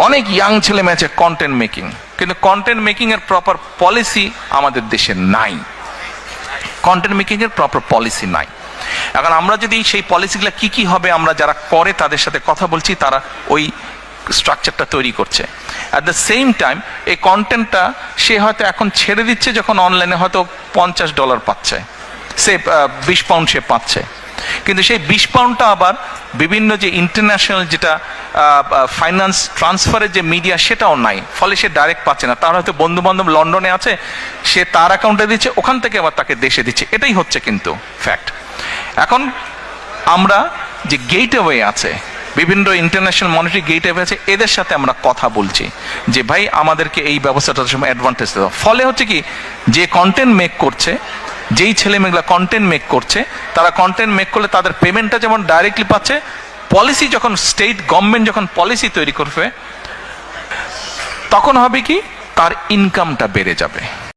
অনেক ইয়াং ছেলে মেয়ে আছে কন্টেন্ট মেকিং, কিন্তু কন্টেন্ট মেকিং এর প্রপার পলিসি আমাদের দেশে নাই। কন্টেন্ট মেকিং এর প্রপার পলিসি নাই। এখন আমরা যদি সেই পলিসিগুলো কি কি হবে, আমরা যারা করে তাদের সাথে কথা বলছি, তারা ওই স্ট্রাকচারটা তৈরি করছে। অ্যাট দ্য সেম টাইম এই কন্টেন্টটা সে হয়তো এখন ছেড়ে দিচ্ছে, যখন অনলাইনে হয়তো $50 পাচ্ছে, সে 20 পাউন্ড সে পাচ্ছে, কিন্তু সেই 20 পাউন্ডটা আবার বিভিন্ন যে ইন্টারন্যাশনাল যেটা ফাইন্যান্স ট্রান্সফারের যে মিডিয়া সেটাও নাই, ফলে সে ডাইরেক্ট পাচ্ছে না। তার হয়তো বন্ধু বান্ধব লন্ডনে আছে, সে তার অ্যাকাউন্টে দিচ্ছে, ওখান থেকে আবার তাকে দেশে দিচ্ছে, এটাই হচ্ছে কিন্তু ফ্যাক্ট। এখন আমরা যে গেটওয়ে আছে, বিভিন্ন ইন্টারন্যাশনাল মনিটারি গেটওয়ে আছে, এদের সাথে আমরা কথা বলছি যে ভাই আমাদেরকে এই ব্যবস্থাটার সময় অ্যাডভান্টেজ দেওয়া। ফলে হচ্ছে কি, যে কন্টেন্ট মেক করছে, যেই ছেলে মেয়েগুলা কন্টেন্ট মেক করছে, তারা কন্টেন্ট মেক করলে তাদের পেমেন্টটা যেমন ডাইরেক্টলি পাচ্ছে, পলিসি যখন স্টেট গভর্নমেন্ট যখন পলিসি তৈরি করবে, তখন হবে কি তার ইনকামটা বেড়ে যাবে।